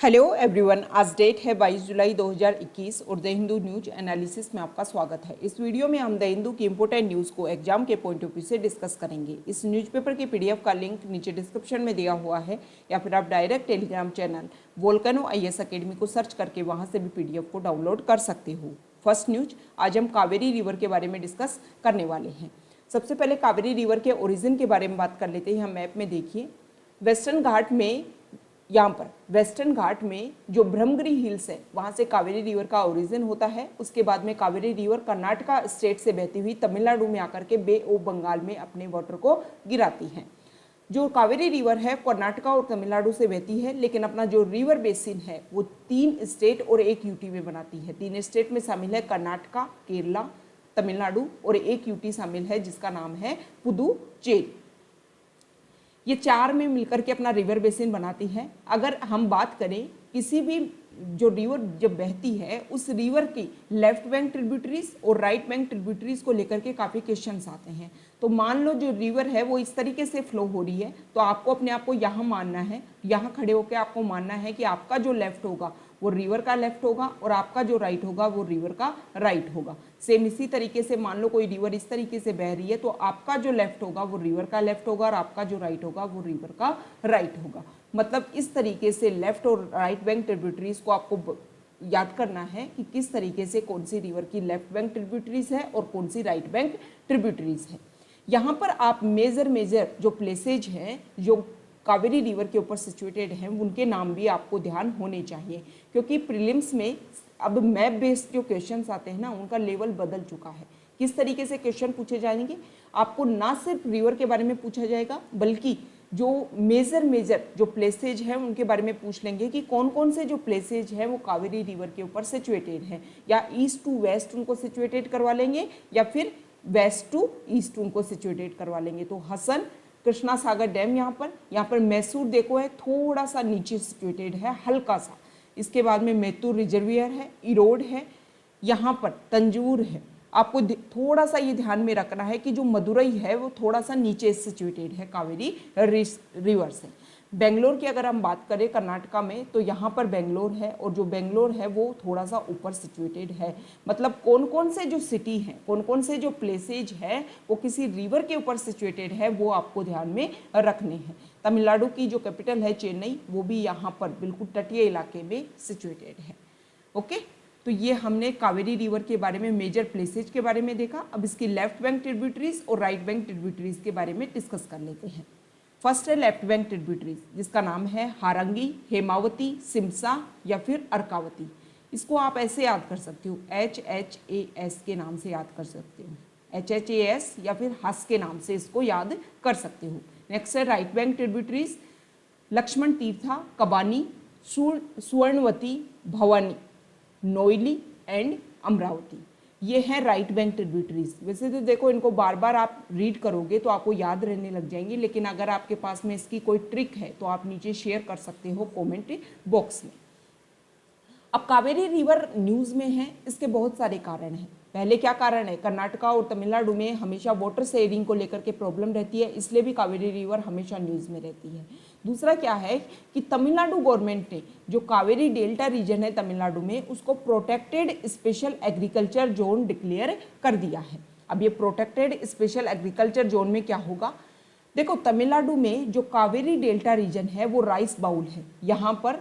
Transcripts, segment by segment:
Hello everyone, आज date है 22 जुलाई 2021 और द हिंदू न्यूज एनालिसिस में आपका स्वागत है। इस वीडियो में हम द हिंदू की इंपोर्टेंट न्यूज़ को एग्जाम के पॉइंट ऑफ व्यू से डिस्कस करेंगे। इस न्यूज़पेपर के पीडीएफ का लिंक नीचे डिस्क्रिप्शन में दिया हुआ है या फिर आप direct Telegram channel volcano IAS academy को सर्च करके वहाँ से भी पीडीएफ को डाउनलोड कर सकते हो। फर्स्ट न्यूज, आज हम कावेरी रिवर के बारे में डिस्कस करने वाले हैं। सबसे पहले कावेरी रिवर के ओरिजिन के बारे में बात कर लेते हैं। हम मैप में देखिए, वेस्टर्न घाट में, यहाँ पर वेस्टर्न घाट में जो ब्रह्मगिरी हिल्स है वहाँ से कावेरी रिवर का ओरिजिन होता है। उसके बाद में कावेरी रिवर कर्नाटका स्टेट से बहती हुई तमिलनाडु में आकर के बे ऑफ बंगाल में अपने वाटर को गिराती है। जो कावेरी रिवर है कर्नाटका और तमिलनाडु से बहती है, लेकिन अपना जो रिवर बेसिन है वो 3 स्टेट और 1 यूटी में बनाती है। 3 स्टेट में शामिल है कर्नाटका, केरला, तमिलनाडु और 1 यूटी शामिल है जिसका नाम है पुदुचेरी। ये 4 में मिलकर के अपना रिवर बेसिन बनाती है। अगर हम बात करें किसी भी जो रिवर जब बहती है उस रिवर की लेफ्ट बैंक ट्रिब्यूटरीज और राइट बैंक ट्रिब्यूटरीज को लेकर के काफ़ी क्वेश्चंस आते हैं। तो मान लो जो रिवर है वो इस तरीके से फ्लो हो रही है, तो आपको अपने आप को यहाँ मानना है, यहाँ खड़े होकर आपको मानना है कि आपका जो लेफ्ट होगा वो रिवर का लेफ्ट होगा और आपका जो राइट होगा वो रिवर का राइट होगा। सेम इसी तरीके से मान लो कोई रिवर इस तरीके से बह रही है तो आपका जो लेफ्ट होगा वो रिवर का लेफ्ट होगा और आपका जो राइट होगा वो रिवर का राइट होगा। मतलब इस तरीके से लेफ्ट और राइट बैंक ट्रिब्यूटरीज को आपको याद करना है कि किस तरीके से कौन सी रिवर की लेफ्ट बैंक ट्रिब्यूटरीज है और कौन सी राइट बैंक ट्रिब्यूटरीज है। यहाँ पर आप मेजर जो प्लेसेज हैं जो कावेरी रिवर के ऊपर सिचुएटेड हैं उनके नाम भी आपको ध्यान होने चाहिए, क्योंकि प्रीलिम्स में अब मैप बेस्ड जो क्वेश्चंस आते हैं ना उनका लेवल बदल चुका है। किस तरीके से क्वेश्चन पूछे जाएंगे, आपको ना सिर्फ रिवर के बारे में पूछा जाएगा बल्कि जो मेजर जो प्लेसेज हैं उनके बारे में पूछ लेंगे कि कौन कौन से जो प्लेसेज हैं वो कावेरी रिवर के ऊपर सिचुएटेड हैं, या ईस्ट टू वेस्ट उनको सिचुएटेड करवा लेंगे या फिर वेस्ट टू ईस्ट उनको सिचुएटेड करवा लेंगे। तो हसन कृष्णा सागर डैम यहाँ पर मैसूर देखो है, थोड़ा सा नीचे सिचुएटेड है हल्का सा। इसके बाद में मैतूर रिजर्वियर है, इरोड है, यहाँ पर तंजूर है। आपको थोड़ा सा ये ध्यान में रखना है कि जो मदुरई है वो थोड़ा सा नीचे सिचुएटेड है कावेरी रिवर से। बेंगलोर की अगर हम बात करें कर्नाटका में तो यहाँ पर बेंगलोर है और जो बेंगलोर है वो थोड़ा सा ऊपर सिचुएटेड है। मतलब कौन कौन से जो सिटी हैं, कौन कौन से जो प्लेसेज है वो किसी रिवर के ऊपर सिचुएटेड है वो आपको ध्यान में रखने हैं। तमिलनाडु की जो कैपिटल है चेन्नई वो भी यहाँ पर बिल्कुल तटीय इलाके में सिचुएटेड है। ओके, तो ये हमने कावेरी रिवर के बारे में मेजर प्लेसेज के बारे में देखा। अब इसकी लेफ्ट बैंक ट्रिब्यूटरीज और राइट बैंक ट्रिब्यूटरीज के बारे में डिस्कस कर लेते हैं। फर्स्ट है लेफ्ट बैंक ट्रिब्यूटरीज जिसका नाम है हारंगी, हेमावती, सिमसा या फिर अर्कावती। इसको आप ऐसे याद कर सकते हो, HHAS के नाम से याद कर सकते हो, HHAS या फिर हस के नाम से इसको याद कर सकते हो। नेक्स्ट है right bank tributaries, Lakshmana Tirtha, Kabini, Suvarnavati, Bhavani, Noyyal and Amaravati. ये है राइट बैंक ट्रिब्यूटरीज। वैसे तो देखो इनको बार बार आप रीड करोगे तो आपको याद रहने लग जाएंगी, लेकिन अगर आपके पास में इसकी कोई ट्रिक है तो आप नीचे शेयर कर सकते हो कमेंट बॉक्स में। अब कावेरी रिवर न्यूज़ में है, इसके बहुत सारे कारण हैं। पहले क्या कारण है, कर्नाटका और तमिलनाडु में हमेशा वाटर शेयरिंग को लेकर के प्रॉब्लम रहती है, इसलिए भी कावेरी रिवर हमेशा न्यूज़ में रहती है। दूसरा क्या है कि तमिलनाडु गवर्नमेंट ने जो कावेरी डेल्टा रीजन है तमिलनाडु में उसको protected special agriculture zone declare कर दिया है। अब ये प्रोटेक्टेड स्पेशल एग्रीकल्चर जोन में क्या होगा, देखो तमिलनाडु में जो कावेरी डेल्टा रीजन है वो राइस बाउल है। यहाँ पर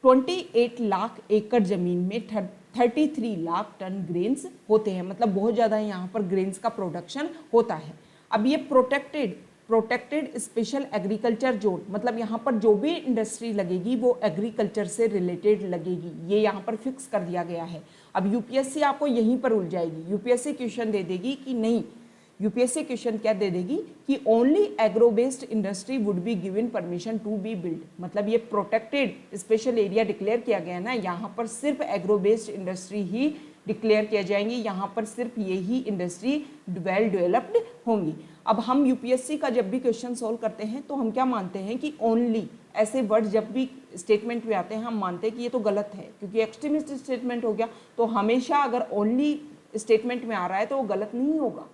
28 लाख एकड़ जमीन में 33 लाख टन ग्रेन्स होते हैं, मतलब बहुत ज़्यादा यहाँ पर ग्रेन्स का प्रोडक्शन होता है। अब ये प्रोटेक्टेड स्पेशल एग्रीकल्चर जोन, मतलब यहाँ पर जो भी इंडस्ट्री लगेगी वो एग्रीकल्चर से रिलेटेड लगेगी, ये यहाँ पर फिक्स कर दिया गया है। अब यूपीएससी आपको यहीं पर उलझाएगी। यूपीएससी क्वेश्चन दे देगी कि नहीं, यूपीएससी क्वेश्चन क्या दे देगी कि only agro based industry would be given permission to be build. मतलब ये प्रोटेक्टेड स्पेशल एरिया डिक्लेयर किया गया ना, यहाँ पर सिर्फ एग्रो बेस्ड इंडस्ट्री ही डिक्लेयर किया जाएंगी, यहाँ पर सिर्फ ये ही इंडस्ट्री वेल डेवलप्ड होंगी। अब हम यूपीएससी का जब भी क्वेश्चन सोल्व करते हैं तो हम क्या मानते हैं कि ओनली ऐसे वर्ड जब भी स्टेटमेंट में आते हैं हम मानते हैं कि ये तो गलत है, क्योंकि एक्सट्रीमिस्ट स्टेटमेंट हो गया। तो हमेशा अगर ओनली स्टेटमेंट में आ रहा है तो वो गलत नहीं होगा,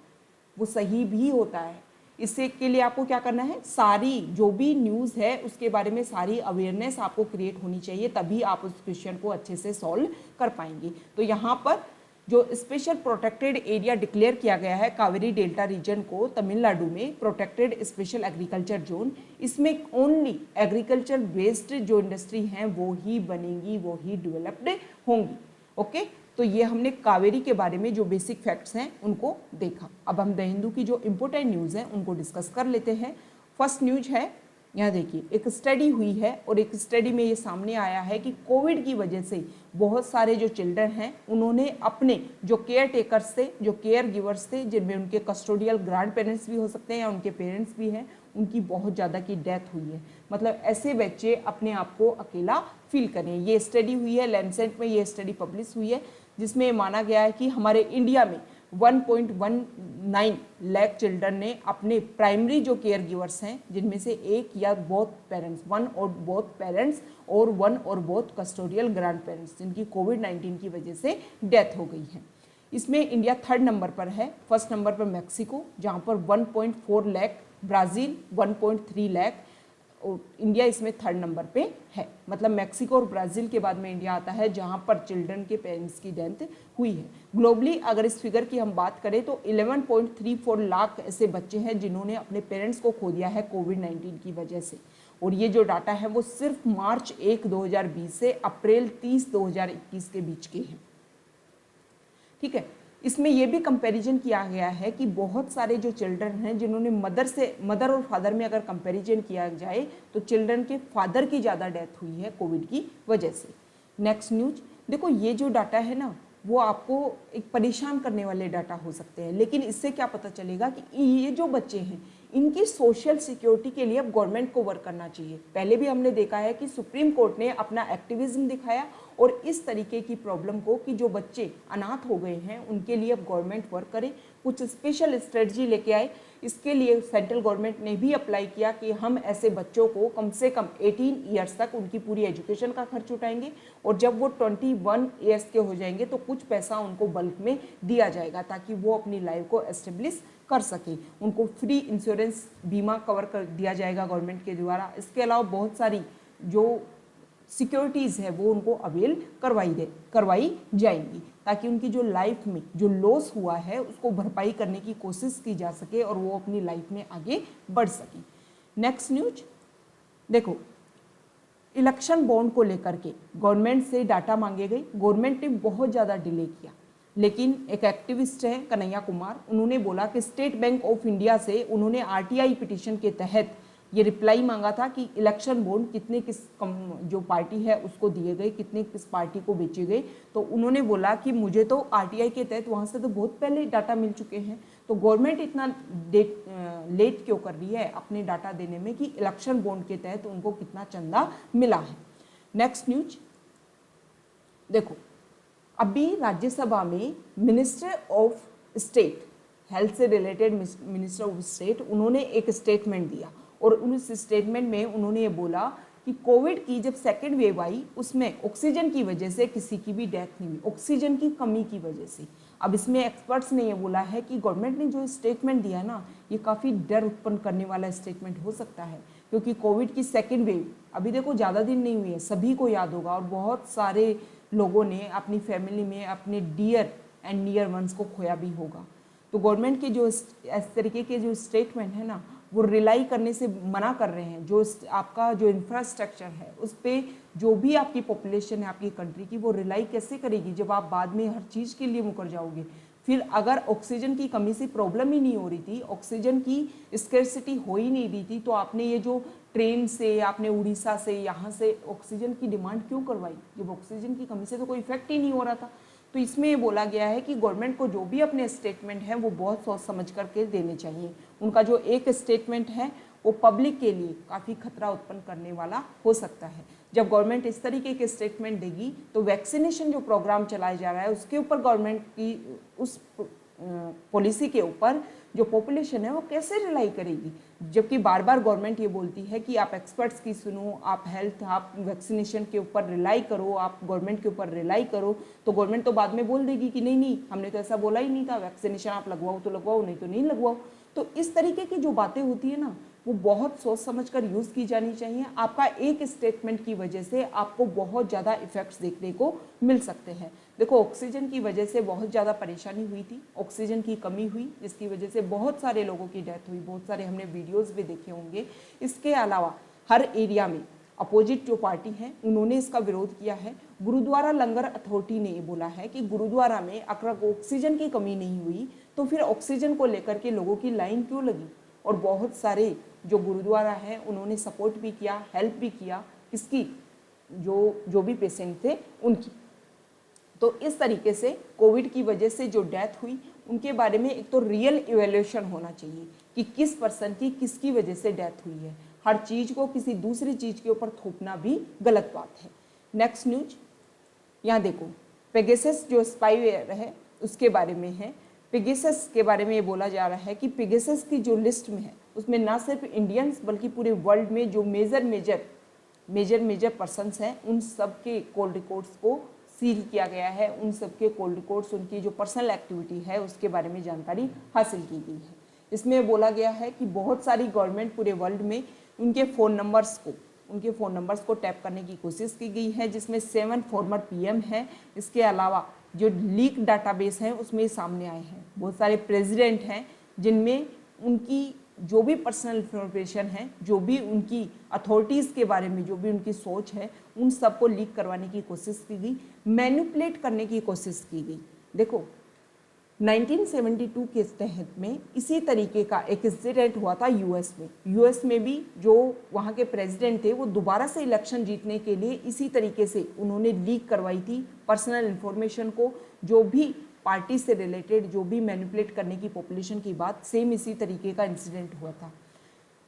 वो सही भी होता है। इससे के लिए आपको क्या करना है, सारी जो भी न्यूज़ है उसके बारे में सारी अवेयरनेस आपको क्रिएट होनी चाहिए, तभी आप उस क्वेश्चन को अच्छे से सॉल्व कर पाएंगे। तो यहाँ पर जो स्पेशल प्रोटेक्टेड एरिया डिक्लेयर किया गया है कावेरी डेल्टा रीजन को तमिलनाडु में प्रोटेक्टेड स्पेशल एग्रीकल्चर जोन, इसमें ओनली एग्रीकल्चर बेस्ड जो इंडस्ट्री हैं वो ही बनेंगी, वो ही डेवलप्ड होंगी। ओके, तो ये हमने कावेरी के बारे में जो बेसिक फैक्ट्स हैं उनको देखा। अब हम द हिंदू की जो इम्पोर्टेंट न्यूज़ हैं उनको डिस्कस कर लेते हैं। फर्स्ट न्यूज है, यहाँ देखिए, एक स्टडी हुई है और एक स्टडी में ये सामने आया है कि कोविड की वजह से बहुत सारे जो चिल्ड्रन हैं उन्होंने अपने जो केयर टेकर्स थे, जो केयर गिवर्स थे, जिनमें उनके कस्टोडियल ग्रैंड पेरेंट्स भी हो सकते हैं या उनके पेरेंट्स भी हैं, उनकी बहुत ज़्यादा की डेथ हुई है। मतलब ऐसे बच्चे अपने आप को अकेला फील करें। ये स्टडी हुई है, लैंसेट में ये स्टडी पब्लिश हुई है, जिसमें माना गया है कि हमारे इंडिया में 1.19 लाख चिल्ड्रन ने अपने प्राइमरी जो केयर गिवर्स हैं, जिनमें से एक या बोथ पेरेंट्स, वन और बोथ पेरेंट्स और वन और बोथ कस्टोडियल ग्रैंड पेरेंट्स, जिनकी कोविड-19 की वजह से डेथ हो गई है। इसमें इंडिया 3rd नंबर पर है। फर्स्ट नंबर पर मैक्सिको, जहाँ पर 1.4 लाख, ब्राज़ील 1.3 लाख, और इंडिया इसमें 3rd नंबर पे है। मतलब मैक्सिको और ब्राज़ील के बाद में इंडिया आता है, जहां पर चिल्ड्रन के पेरेंट्स की डेथ हुई है। ग्लोबली अगर इस फिगर की हम बात करें तो 11.34 लाख ऐसे बच्चे हैं जिन्होंने अपने पेरेंट्स को खो दिया है कोविड-19 की वजह से। और ये जो डाटा है वो सिर्फ मार्च 1, 2020 से अप्रैल 30, 2021 के बीच के हैं। ठीक है, इसमें यह भी कंपैरिजन किया गया है कि बहुत सारे जो चिल्ड्रन हैं जिन्होंने मदर और फादर में अगर कंपैरिजन किया जाए तो चिल्ड्रन के फादर की ज़्यादा डेथ हुई है कोविड की वजह से। नेक्स्ट न्यूज देखो, ये जो डाटा है ना वो आपको एक परेशान करने वाले डाटा हो सकते हैं, लेकिन इससे क्या पता चलेगा कि ये जो बच्चे हैं इनकी सोशल सिक्योरिटी के लिए अब गवर्नमेंट को वर्क करना चाहिए। पहले भी हमने देखा है कि सुप्रीम कोर्ट ने अपना एक्टिविज्म दिखाया और इस तरीके की प्रॉब्लम को कि जो बच्चे अनाथ हो गए हैं उनके लिए अब गवर्नमेंट वर्क करे, कुछ स्पेशल स्ट्रेटजी लेके आए। इसके लिए सेंट्रल गवर्नमेंट ने भी अप्लाई किया कि हम ऐसे बच्चों को कम से कम 18 ईयर्स तक उनकी पूरी एजुकेशन का खर्च उठाएंगे और जब वो 21 ईयर्स के हो जाएंगे तो कुछ पैसा उनको बल्क में दिया जाएगा ताकि वो अपनी लाइफ को एस्टेब्लिश कर सके। उनको फ्री इंश्योरेंस बीमा कवर कर दिया जाएगा गवर्नमेंट के द्वारा। इसके अलावा बहुत सारी जो सिक्योरिटीज़ है वो उनको अवेल करवाई जाएंगी ताकि उनकी जो लाइफ में जो लॉस हुआ है उसको भरपाई करने की कोशिश की जा सके और वो अपनी लाइफ में आगे बढ़ सके। नेक्स्ट न्यूज देखो, इलेक्शन बॉन्ड को लेकर के गवर्नमेंट से डाटा मांगे गए। गवर्नमेंट ने बहुत ज़्यादा डिले किया, लेकिन एक एक्टिविस्ट है कन्हैया कुमार, उन्होंने बोला कि स्टेट बैंक ऑफ इंडिया से उन्होंने आरटीआई पिटीशन के तहत ये रिप्लाई मांगा था कि इलेक्शन बॉन्ड कितने किस जो पार्टी है उसको दिए गए, कितने किस पार्टी को बेचे गए। तो उन्होंने बोला कि मुझे तो आरटीआई के तहत वहाँ से तो बहुत पहले डाटा मिल चुके हैं, तो गवर्नमेंट इतना लेट क्यों कर रही है अपने डाटा देने में कि इलेक्शन बॉन्ड के तहत उनको कितना चंदा मिला है। नेक्स्ट न्यूज देखो, अभी राज्यसभा में मिनिस्टर ऑफ स्टेट, हेल्थ से रिलेटेड मिनिस्टर ऑफ स्टेट, उन्होंने एक स्टेटमेंट दिया और उस स्टेटमेंट में उन्होंने ये बोला कि कोविड की जब सेकेंड वेव आई उसमें ऑक्सीजन की वजह से किसी की भी डेथ नहीं हुई, ऑक्सीजन की कमी की वजह से। अब इसमें एक्सपर्ट्स ने ये बोला है कि गवर्नमेंट ने जो स्टेटमेंट दिया ना ये काफ़ी डर उत्पन्न करने वाला स्टेटमेंट हो सकता है, क्योंकि कोविड की सेकेंड वेव अभी देखो ज़्यादा दिन नहीं हुई है, सभी को याद होगा और बहुत सारे लोगों ने अपनी फैमिली में अपने डियर एंड नियर वंस को खोया भी होगा। तो गवर्नमेंट के जो इस तरीके के जो स्टेटमेंट है ना वो रिलाई करने से मना कर रहे हैं। जो आपका जो इंफ्रास्ट्रक्चर है उस पर जो भी आपकी पॉपुलेशन है आपकी कंट्री की वो रिलाई कैसे करेगी जब आप बाद में हर चीज़ के लिए मुकर जाओगे। फिर अगर ऑक्सीजन की कमी से प्रॉब्लम ही नहीं हो रही थी, ऑक्सीजन की स्कैर्सिटी हो ही नहीं रही थी, तो आपने ये जो ट्रेन से आपने उड़ीसा से यहाँ से ऑक्सीजन की डिमांड क्यों करवाई जब ऑक्सीजन की कमी से तो कोई इफेक्ट ही नहीं हो रहा था। तो इसमें ये बोला गया है कि गवर्नमेंट को जो भी अपने स्टेटमेंट हैं वो बहुत सोच समझ करके देने चाहिए। उनका जो एक स्टेटमेंट है वो पब्लिक के लिए काफ़ी खतरा उत्पन्न करने वाला हो सकता है। जब गवर्नमेंट इस तरीके के स्टेटमेंट देगी तो वैक्सीनेशन जो प्रोग्राम चलाया जा रहा है उसके ऊपर गवर्नमेंट की उस पॉलिसी के ऊपर जो पॉपुलेशन है वो कैसे रिलाई करेगी, जबकि बार बार गवर्नमेंट ये बोलती है कि आप एक्सपर्ट्स की सुनो, आप हेल्थ, आप वैक्सीनेशन के ऊपर रिलाई करो, आप गवर्नमेंट के ऊपर रिलाई करो। तो गवर्नमेंट तो बाद में बोल देगी कि नहीं हमने तो ऐसा बोला ही नहीं था, वैक्सीनेशन आप लगवाओ तो लगवाओ, नहीं तो नहीं लगवाओ। तो इस तरीके की जो बातें होती है ना, वो बहुत सोच समझ कर यूज़ की जानी चाहिए। आपका एक स्टेटमेंट की वजह से आपको बहुत ज़्यादा इफ़ेक्ट्स देखने को मिल सकते हैं। देखो, ऑक्सीजन की वजह से बहुत ज़्यादा परेशानी हुई थी, ऑक्सीजन की कमी हुई, जिसकी वजह से बहुत सारे लोगों की डेथ हुई, बहुत सारे हमने वीडियोज़ भी देखे होंगे। इसके अलावा हर एरिया में अपोजिट जो पार्टी है उन्होंने इसका विरोध किया है। गुरुद्वारा लंगर अथॉरिटी ने ये बोला है कि गुरुद्वारा में अगर ऑक्सीजन की कमी नहीं हुई तो फिर ऑक्सीजन को लेकर के लोगों की लाइन क्यों लगी। और बहुत सारे जो गुरुद्वारा हैं उन्होंने सपोर्ट भी किया, हेल्प भी किया, किसकी, जो भी पेशेंट थे उनकी। तो इस तरीके से कोविड की वजह से जो डेथ हुई उनके बारे में एक तो रियल इवैल्यूएशन होना चाहिए कि किस पर्सन की किसकी वजह से डेथ हुई है। हर चीज़ को किसी दूसरी चीज़ के ऊपर थोपना भी गलत बात है। नेक्स्ट न्यूज, यहाँ देखो, पेगासस जो स्पाईवेयर है उसके बारे में है। पेगासस के बारे में ये बोला जा रहा है कि पेगासस की जो लिस्ट में है उसमें ना सिर्फ इंडियंस बल्कि पूरे वर्ल्ड में जो मेजर पर्सन्स हैं उन सब के कॉल रिकॉर्ड्स को सील किया गया है। उन सब के कॉल रिकॉर्ड्स, उनकी जो पर्सनल एक्टिविटी है उसके बारे में जानकारी हासिल की गई है। इसमें बोला गया है कि बहुत सारी गवर्नमेंट पूरे वर्ल्ड में उनके फ़ोन नंबर्स को टैप करने की कोशिश की गई है, जिसमें 7 फॉर्मर पीएम हैं। इसके अलावा जो लीक डाटाबेस हैं उसमें सामने आए हैं बहुत सारे प्रेसिडेंट हैं जिनमें उनकी जो भी पर्सनल इंफॉर्मेशन है, जो भी उनकी अथॉरिटीज़ के बारे में जो भी उनकी सोच है, उन सबको लीक करवाने की कोशिश की गई, मैनिपुलेट करने की कोशिश की गई। देखो, 1972 के तहत में इसी तरीके का एक इंसिडेंट हुआ था यूएस में भी जो वहाँ के प्रेसिडेंट थे वो दोबारा से इलेक्शन जीतने के लिए इसी तरीके से उन्होंने लीक करवाई थी पर्सनल इन्फॉर्मेशन को। जो भी पार्टी से रिलेटेड जो भी मैनिपुलेट करने की पॉपुलेशन की बात, सेम इसी तरीके का इंसिडेंट हुआ था।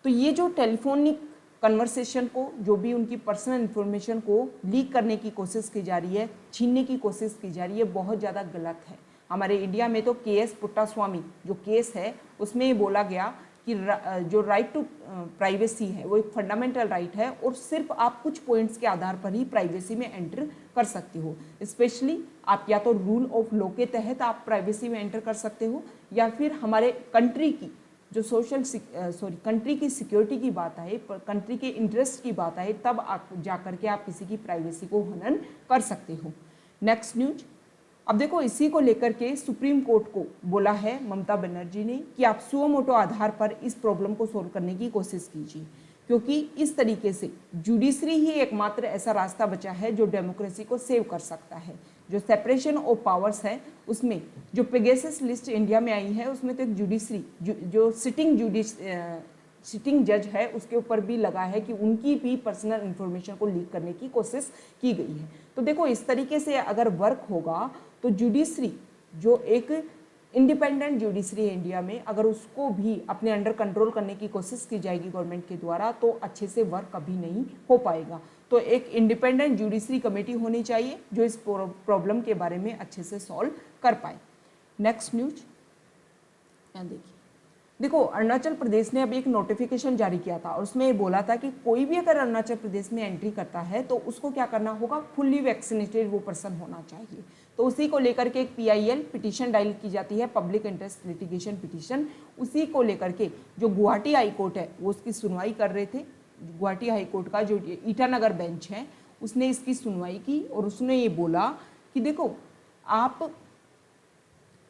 तो ये जो टेलीफोनिक कन्वर्सेशन को, जो भी उनकी पर्सनल इन्फॉर्मेशन को लीक करने की कोशिश की जा रही है, छीनने की कोशिश की जा रही है, बहुत ज़्यादा गलत है। हमारे इंडिया में तो केएस पुट्टास्वामी जो केस है उसमें ये बोला गया कि जो राइट टू प्राइवेसी है वो एक फंडामेंटल राइट है और सिर्फ आप कुछ पॉइंट्स के आधार पर ही प्राइवेसी में एंटर कर सकते हो। स्पेशली आप या तो रूल ऑफ लॉ के तहत आप प्राइवेसी में एंटर कर सकते हो, या फिर हमारे कंट्री की जो कंट्री की सिक्योरिटी की बात आए, कंट्री के इंटरेस्ट की बात आए, तब आप जा करके आप किसी की प्राइवेसी को हनन कर सकते हो। नेक्स्ट न्यूज, अब देखो, इसी को लेकर के सुप्रीम कोर्ट को बोला है ममता बनर्जी ने कि आप सुओ मोटो आधार पर इस प्रॉब्लम को सोल्व करने की कोशिश कीजिए, क्योंकि इस तरीके से जुडिशरी ही एकमात्र ऐसा रास्ता बचा है जो डेमोक्रेसी को सेव कर सकता है। जो सेपरेशन ऑफ पावर्स है उसमें जो पेगासस लिस्ट इंडिया में आई है उसमें तो एक जुडिशरी जो सिटिंग जज है उसके ऊपर भी लगा है कि उनकी भी पर्सनल इंफॉर्मेशन को लीक करने की कोशिश की गई है। तो देखो, इस तरीके से अगर वर्क होगा तो जुडिशरी जो एक इंडिपेंडेंट जुडिशरी है इंडिया में, अगर उसको भी अपने अंडर कंट्रोल करने की कोशिश की जाएगी गवर्नमेंट के द्वारा तो अच्छे से वर्क कभी नहीं हो पाएगा। तो एक इंडिपेंडेंट जुडिशरी कमेटी होनी चाहिए जो इस प्रॉब्लम के बारे में अच्छे से सॉल्व कर पाए। नेक्स्ट न्यूज, यहाँ देखो, अरुणाचल प्रदेश ने अभी एक नोटिफिकेशन जारी किया था और उसमें ये बोला था कि कोई भी अगर अरुणाचल प्रदेश में एंट्री करता है तो उसको क्या करना होगा, फुल्ली वैक्सीनेटेड वो पर्सन होना चाहिए। तो उसी को लेकर के एक PIL पिटीशन डायल की जाती है, पब्लिक इंटरेस्ट लिटिगेशन पिटीशन। उसी को लेकर के जो गुवाहाटी हाई कोर्ट है वो उसकी सुनवाई कर रहे थे। गुवाहाटी हाई कोर्ट का जो ईटानगर बेंच है उसने इसकी सुनवाई की और उसने ये बोला कि देखो, आप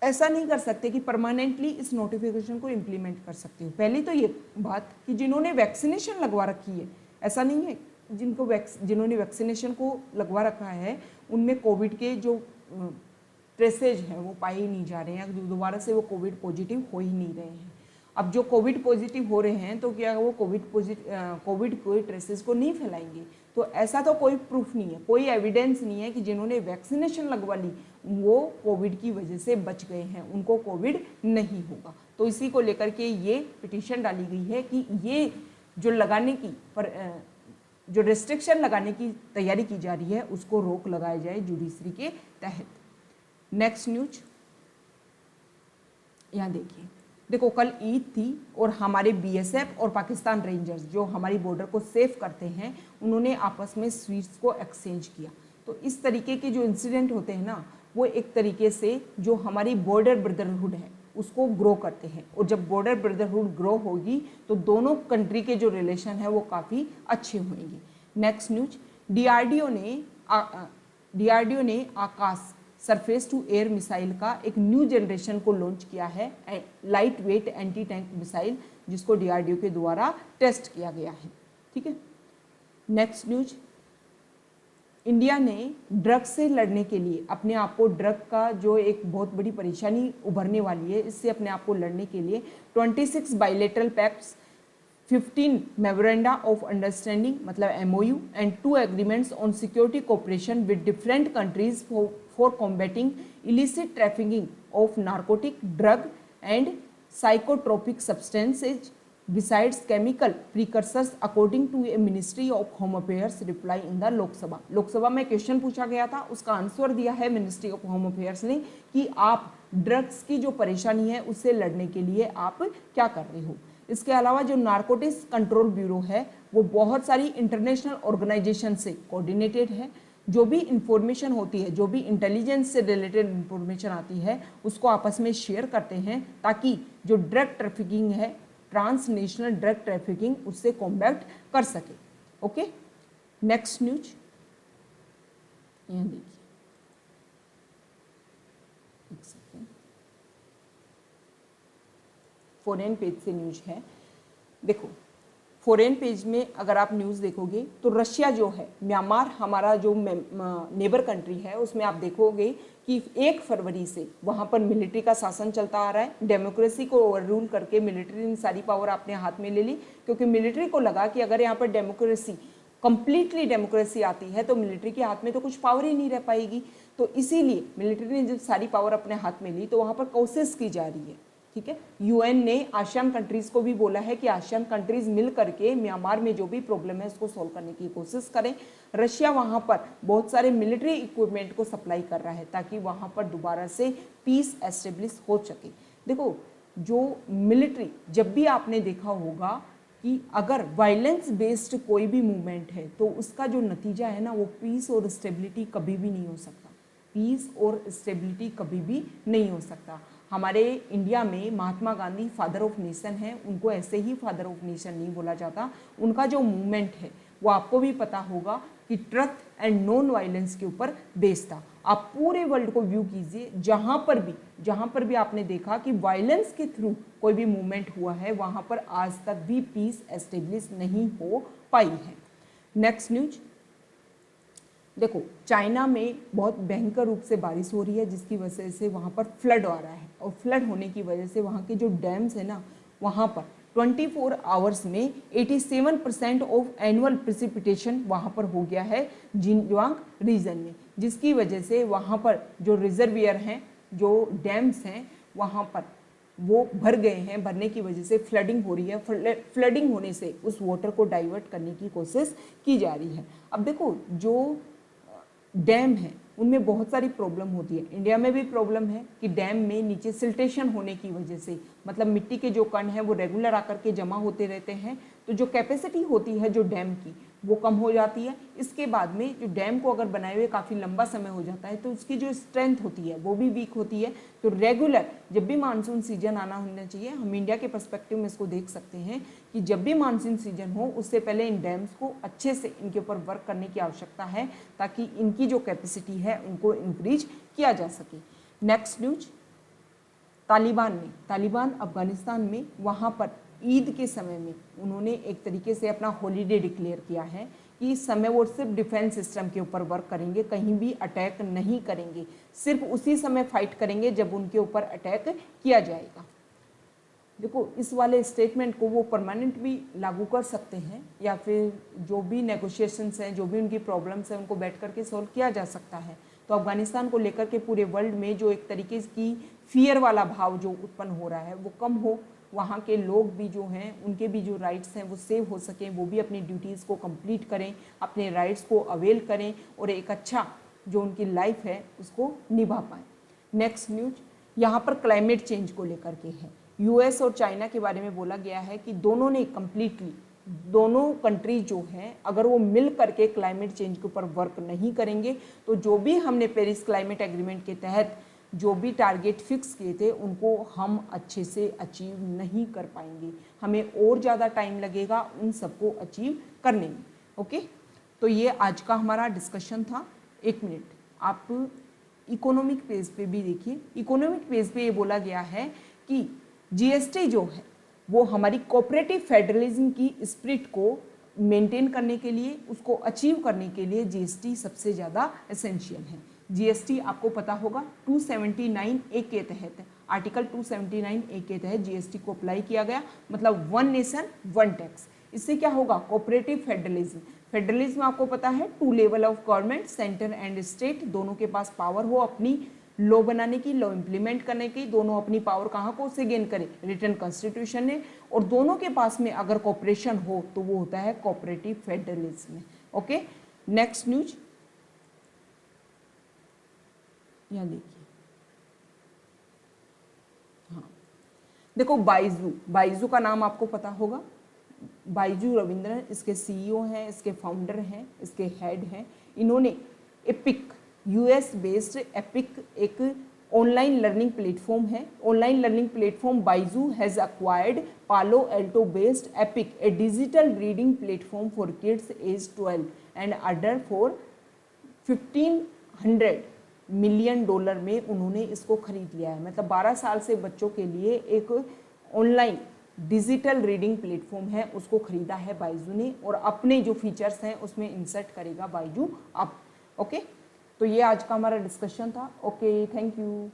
ऐसा नहीं कर सकते कि परमानेंटली इस नोटिफिकेशन को इम्प्लीमेंट कर सकते हो। पहली तो ये बात कि जिन्होंने वैक्सीनेशन लगवा रखी है, ऐसा नहीं है जिन्होंने वैक्सीनेशन को लगवा रखा है उनमें कोविड के जो ट्रेसेज हैं वो पाए ही नहीं जा रहे हैं, दोबारा से वो कोविड पॉजिटिव हो ही नहीं रहे हैं। अब जो कोविड पॉजिटिव हो रहे हैं तो क्या वो कोविड कोई ट्रेसेस को नहीं फैलाएंगे? तो ऐसा तो कोई प्रूफ नहीं है, कोई एविडेंस नहीं है कि जिन्होंने वैक्सीनेशन लगवा ली वो कोविड की वजह से बच गए हैं, उनको कोविड नहीं होगा। तो इसी को लेकर के ये पिटीशन डाली गई है कि ये जो लगाने की जो रेस्ट्रिक्शन लगाने की तैयारी की जा रही है उसको रोक लगाया जाए जुडिशरी के तहत। नेक्स्ट न्यूज, यहाँ देखो, कल ईद थी और हमारे BSF और पाकिस्तान रेंजर्स जो हमारी बॉर्डर को सेफ करते हैं उन्होंने आपस में स्वीट्स को एक्सचेंज किया। तो इस तरीके के जो इंसिडेंट होते हैं ना वो एक तरीके से जो हमारी बॉर्डर ब्रदरहुड है उसको ग्रो करते हैं। और जब बॉर्डर ब्रदरहुड ग्रो होगी तो दोनों कंट्री के जो रिलेशन है वो काफ़ी अच्छे होंगे। नेक्स्ट न्यूज, डीआरडीओ ने आकाश सरफेस टू एयर मिसाइल का एक न्यू जनरेशन को लॉन्च किया है, light weight anti tank missile, जिसको डीआरडीओ के द्वारा टेस्ट किया गया है। ठीक है। नेक्स्ट न्यूज, इंडिया ने ड्रग से लड़ने के लिए अपने आप को, ड्रग का जो एक बहुत बड़ी परेशानी उभरने वाली है, इससे अपने आप को लड़ने के लिए 26 bilateral pacts, 15 memoranda of understanding मतलब MOU and 2 agreements on security cooperation with different countries for combating illicit trafficking of narcotic, drug and psychotropic substances besides chemical precursors according to a Ministry of Home Affairs reply in the Lok Sabha. Lok Sabha में question पूछा गया था, उसका answer दिया है ministry of home affairs ने कि आप ड्रग्स की जो परेशानी है उससे लड़ने के लिए आप क्या कर रहे हो। इसके अलावा जो नार्कोटिक्स कंट्रोल ब्यूरो है वो बहुत सारी इंटरनेशनल ऑर्गेनाइजेशन से कोऑर्डिनेटेड है। जो भी इंफॉर्मेशन होती है, जो भी इंटेलिजेंस से रिलेटेड इंफॉर्मेशन आती है, उसको आपस में शेयर करते हैं ताकि जो ड्रग ट्रैफिकिंग है, ट्रांसनेशनल ड्रग ट्रैफिकिंग, उससे कॉम्बैट कर सके। ओके। नेक्स्ट न्यूज, यहाँ देखिए, एक सेकेंड, फॉरेन पेज से न्यूज है। देखो फॉरेन पेज में अगर आप न्यूज़ देखोगे तो रशिया जो है, म्यांमार हमारा जो नेबर कंट्री है, उसमें आप देखोगे कि 1 फरवरी से वहाँ पर मिलिट्री का शासन चलता आ रहा है। डेमोक्रेसी को ओवररूल करके मिलिट्री ने सारी पावर अपने हाथ में ले ली, क्योंकि मिलिट्री को लगा कि अगर यहाँ पर डेमोक्रेसी, कंप्लीटली डेमोक्रेसी आती है तो मिलिट्री के हाथ में तो कुछ पावर ही नहीं रह पाएगी। तो इसीलिए मिलिट्री ने जब सारी पावर अपने हाथ में ली तो वहाँ पर कोशिश की जा रही है। ठीक है। यूएन ने आसियान कंट्रीज को भी बोला है कि आसियान कंट्रीज मिल करके म्यांमार में जो भी प्रॉब्लम है उसको सॉल्व करने की कोशिश करें। रशिया वहां पर बहुत सारे मिलिट्री इक्विपमेंट को सप्लाई कर रहा है ताकि वहां पर दोबारा से पीस एस्टेब्लिश हो सके। देखो जो मिलिट्री, जब भी आपने देखा होगा कि अगर वायलेंस बेस्ड कोई भी मूवमेंट है तो उसका जो नतीजा है ना, वो पीस और स्टेबिलिटी कभी भी नहीं हो सकता। पीस और स्टेबिलिटी कभी भी नहीं हो सकता। हमारे इंडिया में Mahatma Gandhi father of nation है, उनको ऐसे ही फादर ऑफ नेशन नहीं बोला जाता। उनका जो मूवमेंट है वो आपको भी पता होगा कि ट्रुथ एंड नॉन वायलेंस के ऊपर बेस्ड था। आप पूरे वर्ल्ड को व्यू कीजिए, जहाँ पर भी आपने देखा कि वायलेंस के थ्रू कोई भी मूवमेंट हुआ है, वहाँ पर आज तक भी पीस एस्टेब्लिश नहीं हो पाई है। नेक्स्ट न्यूज, देखो चाइना में बहुत भयंकर रूप से बारिश हो रही है, जिसकी वजह से वहाँ पर फ्लड आ रहा है। और फ्लड होने की वजह से वहाँ के जो डैम्स है ना, वहाँ पर 24 आवर्स में 87% ऑफ एनुअल प्रेसिपिटेशन वहाँ पर हो गया है जिनजियांग रीजन में, जिसकी वजह से वहाँ पर जो रिजर्वियर हैं, जो डैम्स हैं, वहाँ पर वो भर गए हैं। भरने की वजह से फ्लडिंग हो रही है। फ्लडिंग होने से उस वाटर को डाइवर्ट करने की कोशिश की जा रही है। अब देखो जो डैम है उनमें बहुत सारी प्रॉब्लम होती है। इंडिया में भी प्रॉब्लम है कि डैम में नीचे सिल्टेशन होने की वजह से, मतलब मिट्टी के जो कण हैं वो रेगुलर आकर के जमा होते रहते हैं, तो जो कैपेसिटी होती है जो डैम की वो कम हो जाती है। इसके बाद में जो डैम को अगर बनाए हुए काफ़ी लंबा समय हो जाता है तो उसकी जो स्ट्रेंथ होती है वो भी वीक होती है। तो रेगुलर जब भी मानसून सीजन आना होना चाहिए, हम इंडिया के पर्सपेक्टिव में इसको देख सकते हैं कि जब भी मानसून सीजन हो उससे पहले इन डैम्स को अच्छे से इनके ऊपर वर्क करने की आवश्यकता है ताकि इनकी जो कैपेसिटी है उनको इंक्रीज किया जा सके। नेक्स्ट न्यूज, तालिबान अफगानिस्तान में वहाँ पर ईद के समय में उन्होंने एक तरीके से अपना हॉलीडे डिक्लेयर किया है कि इस समय वो सिर्फ डिफेंस सिस्टम के ऊपर वर्क करेंगे, कहीं भी अटैक नहीं करेंगे, सिर्फ उसी समय फाइट करेंगे जब उनके ऊपर अटैक किया जाएगा। देखो इस वाले स्टेटमेंट को वो परमानेंट भी लागू कर सकते हैं या फिर जो भी नेगोशिएशंस हैं, जो भी उनकी प्रॉब्लम्स हैं, उनको बैठ करके सॉल्व किया जा सकता है। तो अफगानिस्तान को लेकर के पूरे वर्ल्ड में जो एक तरीके की फियर वाला भाव जो उत्पन्न हो रहा है वो कम हो, वहाँ के लोग भी जो हैं उनके भी जो राइट्स हैं वो सेव हो सकें, वो भी अपनी ड्यूटीज़ को कंप्लीट करें, अपने राइट्स को अवेल करें और एक अच्छा जो उनकी लाइफ है उसको निभा पाएँ। नेक्स्ट न्यूज, यहाँ पर क्लाइमेट चेंज को लेकर के है। यूएस और चाइना के बारे में बोला गया है कि दोनों ने कंप्लीटली, दोनों कंट्री जो हैं अगर वो मिल करके क्लाइमेट चेंज के ऊपर वर्क नहीं करेंगे तो जो भी हमने पेरिस क्लाइमेट एग्रीमेंट के तहत जो भी टारगेट फिक्स किए थे उनको हम अच्छे से अचीव नहीं कर पाएंगे, हमें और ज़्यादा टाइम लगेगा उन सबको अचीव करने में। ओके, तो ये आज का हमारा डिस्कशन था। एक मिनट, आप इकोनॉमिक पेज पे भी देखिए। इकोनॉमिक पेज पे ये बोला गया है कि जीएसटी जो है वो हमारी कोऑपरेटिव फेडरलिज्म की स्पिरिट को मेंटेन करने के लिए, उसको अचीव करने के लिए जीएसटी सबसे ज़्यादा एसेंशियल है। जीएसटी आपको पता होगा 279 ए के तहत, आर्टिकल 279 ए के तहत जीएसटी को अप्लाई किया गया, मतलब वन नेशन वन टैक्स। इससे क्या होगा, कोऑपरेटिव फेडरलिज्म। फेडरलिज्म आपको पता है two level of government, centre and state, दोनों के पास पावर हो अपनी लॉ बनाने की, लॉ इम्प्लीमेंट करने की, दोनों अपनी पावर कहाँ को से गेन करें, रिटर्न कॉन्स्टिट्यूशन ने, और दोनों के पास में अगर कॉपरेशन हो तो वो होता है cooperative federalism. Okay, next news यहाँ देखिए। हाँ देखो, बाइजू, बाइजू का नाम आपको पता होगा, बाइजू रविंद्रन इसके सीईओ हैं, इसके फाउंडर हैं, इसके हेड हैं। इन्होंने एपिक, यूएस बेस्ड एपिक एक ऑनलाइन लर्निंग प्लेटफॉर्म है। Online learning platform Byju has acquired Palo Alto based Epic, a digital reading platform for kids age 12 and adult for $1,500 million में उन्होंने इसको खरीद लिया है। मतलब 12 साल से बच्चों के लिए एक ऑनलाइन डिजिटल रीडिंग प्लेटफॉर्म है, उसको खरीदा है बाइजू ने, और अपने जो फीचर्स हैं उसमें इंसर्ट करेगा बाइजू अब। ओके, तो ये आज का हमारा डिस्कशन था। Okay, thank you.